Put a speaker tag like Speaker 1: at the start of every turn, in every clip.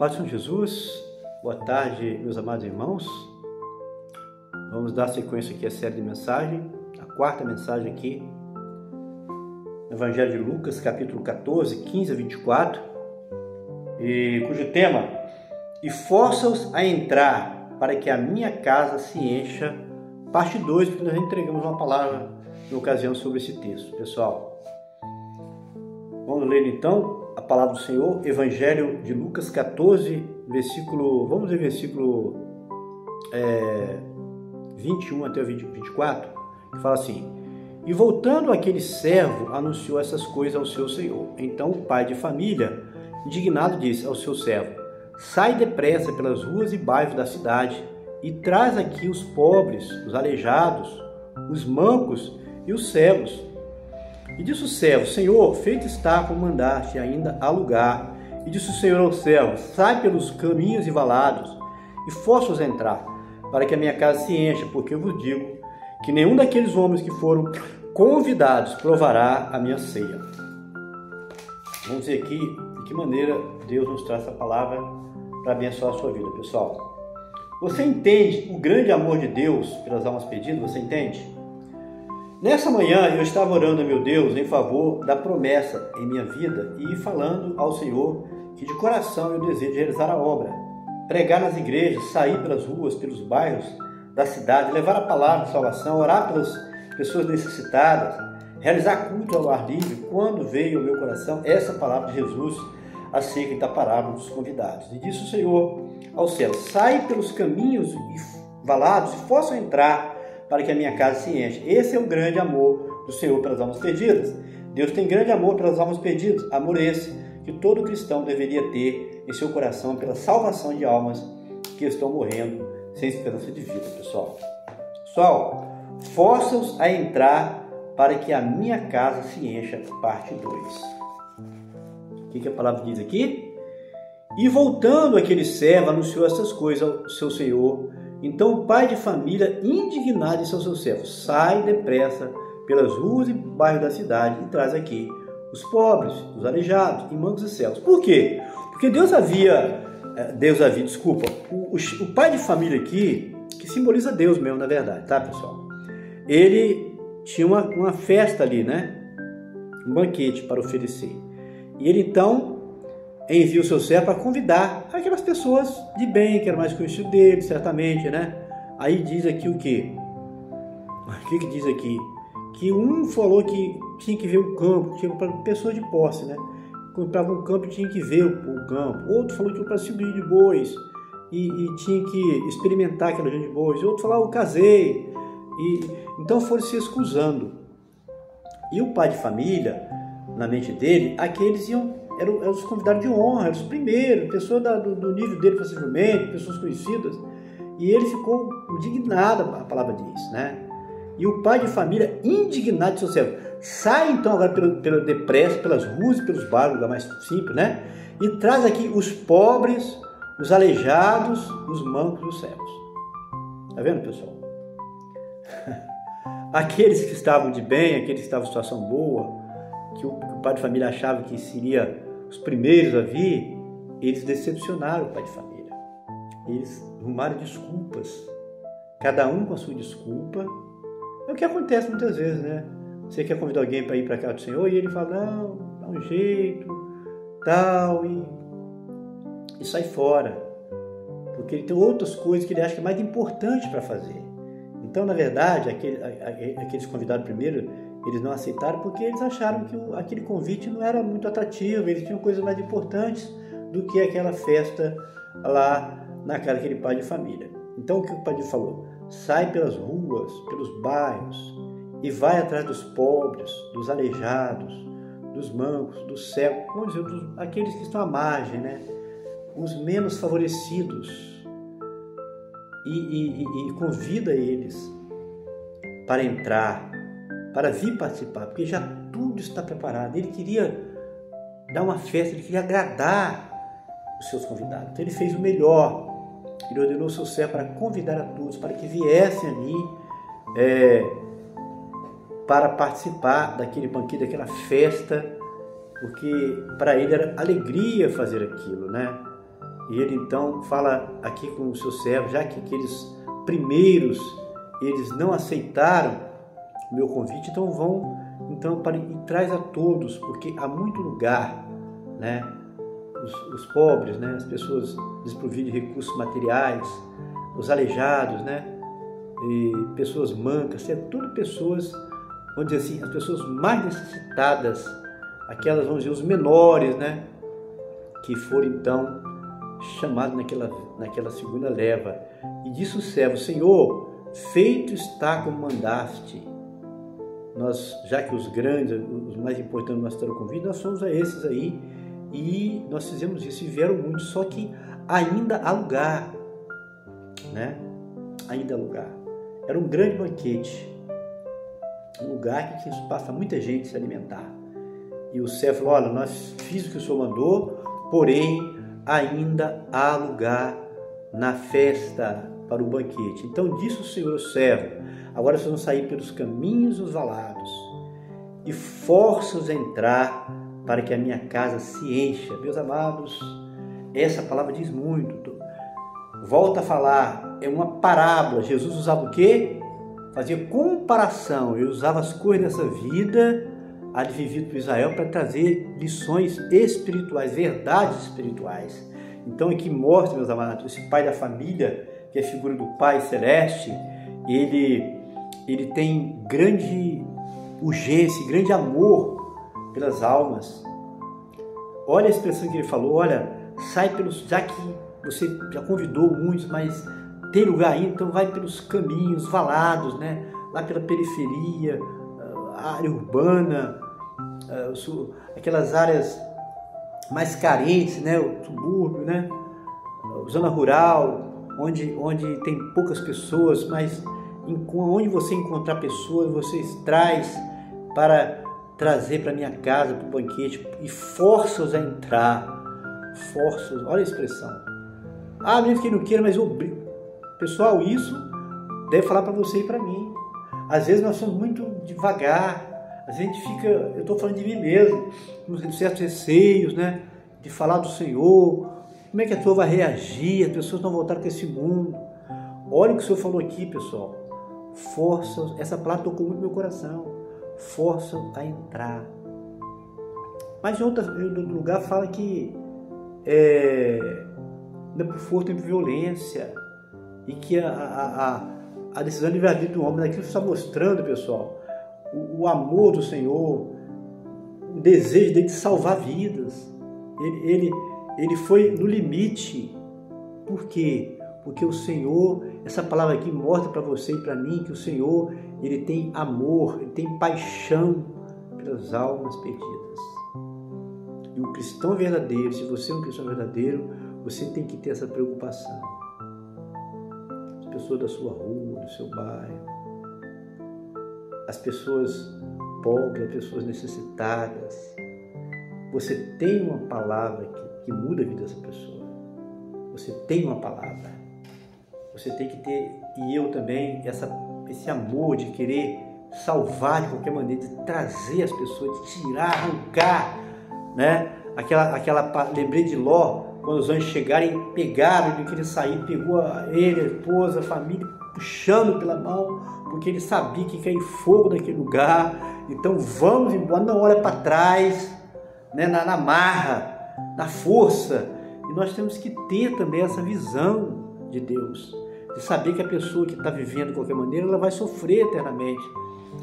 Speaker 1: Paz com Jesus, boa tarde, meus amados irmãos. Vamos dar sequência aqui à série de mensagem, a quarta mensagem aqui, no Evangelho de Lucas, capítulo 14, 15 a 24, cujo tema, e força-os a entrar para que a minha casa se encha, parte 2, porque nós entregamos uma palavra na ocasião sobre esse texto, pessoal. Vamos ler então a palavra do Senhor, Evangelho de Lucas 14, vamos ler versículo 21 até o 24, que fala assim: E voltando aquele servo, anunciou essas coisas ao seu senhor. Então o pai de família, indignado, disse ao seu servo: Sai depressa pelas ruas e bairros da cidade e traz aqui os pobres, os aleijados, os mancos e os cegos. E disse o servo: Senhor, feito está como mandaste, ainda há lugar. E disse o Senhor ao servo: Sai pelos caminhos e valados e força-os a entrar, para que a minha casa se encha, porque eu vos digo que nenhum daqueles homens que foram convidados provará a minha ceia. Vamos ver aqui de que maneira Deus nos traz essa palavra para abençoar a sua vida, pessoal. Você entende o grande amor de Deus pelas almas perdidas? Você entende? Nessa manhã eu estava orando a meu Deus em favor da promessa em minha vida e falando ao Senhor que de coração eu desejo realizar a obra, pregar nas igrejas, sair pelas ruas, pelos bairros da cidade, levar a palavra de salvação, orar pelas pessoas necessitadas, realizar culto ao ar livre. Quando veio ao meu coração essa palavra de Jesus acerca da parábola dos convidados. E disse o Senhor ao céu: Sai pelos caminhos e valados e força entrar para que a minha casa se enche. Esse é o grande amor do Senhor pelas almas perdidas. Deus tem grande amor pelas almas perdidas. Amor esse que todo cristão deveria ter em seu coração pela salvação de almas que estão morrendo sem esperança de vida, pessoal. Pessoal, força-os a entrar para que a minha casa se encha, parte 2. O que a palavra diz aqui? E voltando aquele servo, anunciou essas coisas ao seu senhor. Então o pai de família, indignado, disse ao seu servo: Sai depressa pelas ruas e bairros da cidade e traz aqui os pobres, os aleijados e mancos e cegos. Por quê? Porque o pai de família aqui, que simboliza Deus mesmo, na verdade, tá, pessoal? Ele tinha uma festa ali, né? Um banquete para oferecer. E ele então envia o seu servo para convidar aquelas pessoas de bem, que eram mais conhecidas dele, certamente, né? Aí diz aqui o quê? O que diz aqui? Que um falou que tinha que ver o campo, tinha para pessoas de posse, né? Comprava um campo e tinha que ver o campo. Outro falou que tinha para subir de bois e tinha que experimentar aquela gente de bois. Outro falou: Eu casei. Então foram se excusando. E o pai de família, na mente dele, aqueles eram os convidados de honra, eram os primeiros, pessoas do nível dele, possivelmente, pessoas conhecidas. E ele ficou indignado, a palavra diz, né? E o pai de família, indignado, disse ao servo: Sai então agora depressa pelas ruas e pelos bairros, lugar mais simples, né? E traz aqui os pobres, os aleijados, os mancos e os cegos. Tá vendo, pessoal? Aqueles que estavam de bem, aqueles que estavam em situação boa, que o pai de família achava que seria os primeiros a vir, eles decepcionaram o pai de família. Eles arrumaram desculpas, cada um com a sua desculpa. É o que acontece muitas vezes, né? Você quer convidar alguém para ir para a casa do Senhor e ele fala: Não, dá um jeito, tal, e sai fora. Porque ele tem outras coisas que ele acha que é mais importante para fazer. Então, na verdade, aqueles convidados primeiro, eles não aceitaram porque eles acharam que aquele convite não era muito atrativo, eles tinham coisas mais importantes do que aquela festa lá na casa daquele pai de família. Então, o que o pai falou? Sai pelas ruas, pelos bairros e vai atrás dos pobres, dos aleijados, dos mancos, dos cegos, vamos dizer, aqueles que estão à margem, né? Os menos favorecidos. E convida eles para entrar, para vir participar, porque já tudo está preparado. Ele queria dar uma festa, ele queria agradar os seus convidados. Então ele fez o melhor. Ele ordenou o seu servo para convidar a todos, para que viessem ali para participar daquele banquete, daquela festa, porque para ele era alegria fazer aquilo, né? E ele então fala aqui com o seu servo, já que aqueles primeiros, eles não aceitaram o meu convite, então vão e traz a todos, porque há muito lugar, né? Os pobres, né? As pessoas desprovidas de recursos materiais, os aleijados, né? E pessoas mancas, tudo pessoas, vamos dizer assim, as pessoas mais necessitadas, aquelas, vamos dizer, os menores, né? Que foram então chamados naquela segunda leva. E disse o servo: Senhor, feito está como mandaste. Nós, já que os grandes, os mais importantes nós estamos convidados, nós somos a esses aí, e nós fizemos isso, e vieram muitos, só que ainda há lugar, né? Ainda há lugar. Era um grande banquete, um lugar que passa muita gente se alimentar. E o servo falou: olha, nós fizemos o que o Senhor mandou, porém ainda há lugar na festa para o banquete. Então disse o Senhor ao servo: agora vocês vão sair pelos caminhos dos valados e força-os a entrar para que a minha casa se encha. Meus amados, essa palavra diz muito. Volta a falar, é uma parábola. Jesus usava o quê? Fazia comparação. Ele usava as coisas dessa vida vivido por Israel para trazer lições espirituais, verdades espirituais. Então aqui mostra, meus amados, esse pai da família, que é a figura do Pai Celeste, ele tem grande urgência, grande amor pelas almas. Olha a expressão que ele falou: olha, sai pelos, já que você já convidou muitos, mas tem lugar aí, então vai pelos caminhos valados, né? Lá pela periferia, área urbana, aquelas áreas mais carentes, né? O subúrbio, né? Zona rural, onde tem poucas pessoas, mas onde você encontrar pessoas, você traz para trazer para minha casa, para o banquete, e força-os a entrar. Força-os, olha a expressão. Ah, mesmo que não queira, mas obriga. Pessoal, isso deve falar para você e para mim. Às vezes nós somos muito devagar, às vezes a gente fica, eu estou falando de mim mesmo, com certos receios, né? De falar do Senhor, como é que a pessoa vai reagir, as pessoas não voltaram para esse mundo. Olha o que o Senhor falou aqui, pessoal. Força, essa palavra tocou muito no meu coração. Força a entrar. Mas em outro lugar fala que não é por força, nem por violência, e que a decisão de livre-arbítrio do homem, daquilo que está mostrando, pessoal, o amor do Senhor, o desejo dele de salvar vidas. Ele foi no limite. Por quê? Porque o Senhor, essa palavra aqui mostra para você e para mim que o Senhor, ele tem amor, ele tem paixão pelas almas perdidas. E o cristão verdadeiro, se você é um cristão verdadeiro, você tem que ter essa preocupação. As pessoas da sua rua, do seu bairro, as pessoas pobres, as pessoas necessitadas. Você tem uma palavra que muda a vida dessa pessoa. Você tem uma palavra. Você tem que ter, e eu também, esse amor de querer salvar de qualquer maneira, de trazer as pessoas, de tirar, arrancar, né? Lembrei de Ló, quando os anjos chegaram e pegaram, ele queria sair, pegou ele, a esposa, a família, puxando pela mão, porque ele sabia que ia cair fogo naquele lugar. Então vamos embora, não olha para trás, né? na marra, na força. E nós temos que ter também essa visão de Deus, de saber que a pessoa que está vivendo de qualquer maneira, ela vai sofrer eternamente.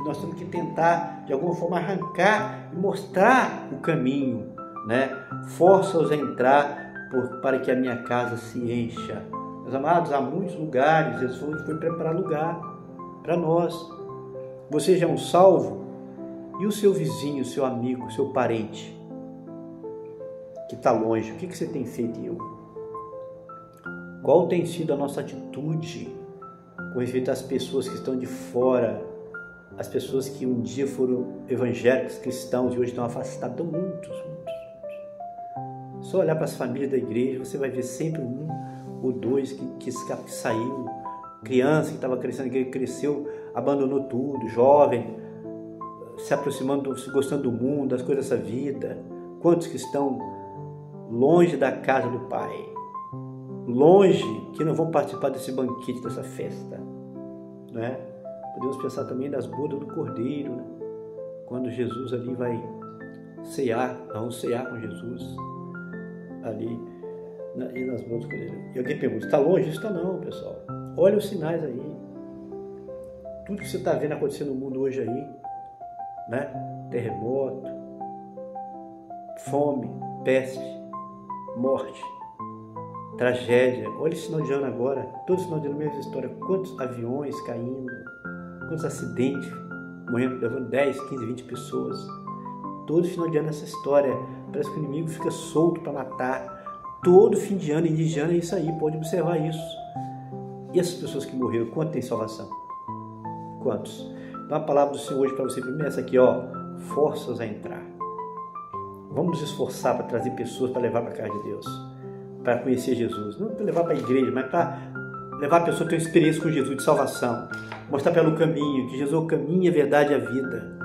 Speaker 1: E nós temos que tentar, de alguma forma, arrancar e mostrar o caminho, né? Força-os a entrar para que a minha casa se encha. Meus amados, há muitos lugares, Jesus foi preparar lugar para nós. Você já é um salvo? E o seu vizinho, o seu amigo, o seu parente que está longe, o que você tem feito? Qual tem sido a nossa atitude com respeito às pessoas que estão de fora, as pessoas que um dia foram evangélicos, cristãos e hoje estão afastados? Estão muitos. Só olhar para as famílias da igreja, você vai ver sempre um ou dois que saiu, criança que estava crescendo, que cresceu, abandonou tudo, jovem, se aproximando, gostando do mundo, das coisas dessa vida. Quantos que estão longe da casa do Pai? longe que não vão participar desse banquete, dessa festa, né? Podemos pensar também nas bodas do Cordeiro, né? Quando Jesus ali vai cear, nós vamos cear com Jesus ali nas bodas do Cordeiro. E alguém pergunta, está longe? Isso está não, pessoal. Olha os sinais aí. Tudo que você está vendo acontecer no mundo hoje aí, né? Terremoto, fome, peste, morte, tragédia. Olha esse final de ano agora, todo final de ano, mesma história. Quantos aviões caindo, quantos acidentes, morrendo, levando 10, 15, 20 pessoas. Todo final de ano essa história. Parece que o inimigo fica solto para matar. Todo fim de ano, início de ano é isso aí, pode observar isso. E essas pessoas que morreram, quanto tem salvação? Quantos? Então a palavra do Senhor hoje para você primeiro é essa aqui, ó. Forças a entrar. Vamos nos esforçar para trazer pessoas para levar para a casa de Deus, para conhecer Jesus. Não para levar para a igreja, mas para levar a pessoa a ter uma experiência com Jesus de salvação. Mostrar pelo caminho, que Jesus é o caminho, a verdade e a vida.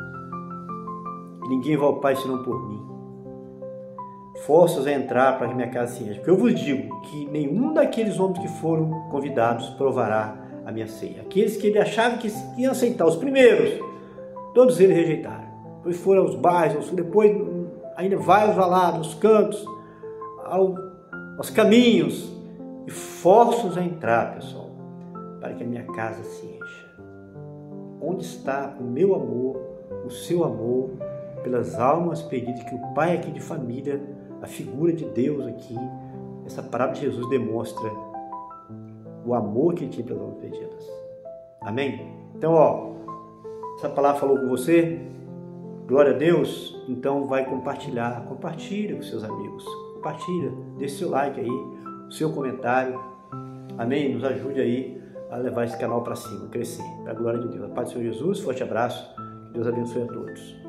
Speaker 1: E ninguém vai ao Pai senão por mim. Forças a entrar para que minha casa se encha. Porque eu vos digo que nenhum daqueles homens que foram convidados provará a minha ceia. Aqueles que ele achava que iam aceitar, os primeiros, todos eles rejeitaram. Depois foram aos bairros, depois ainda vai aos valados, aos cantos, aos caminhos, e forços a entrar, pessoal, para que a minha casa se encha. Onde está o meu amor, o seu amor pelas almas perdidas, que o pai aqui de família, a figura de Deus aqui, essa parábola de Jesus demonstra o amor que ele tinha pelas almas perdidas. Amém? Então, ó, essa palavra falou com você? Glória a Deus. Então vai compartilha com seus amigos. Compartilha, deixe seu like aí, o seu comentário. Amém? Nos ajude aí a levar esse canal para cima, crescer. Para a glória de Deus. A paz do Senhor Jesus, forte abraço. Que Deus abençoe a todos.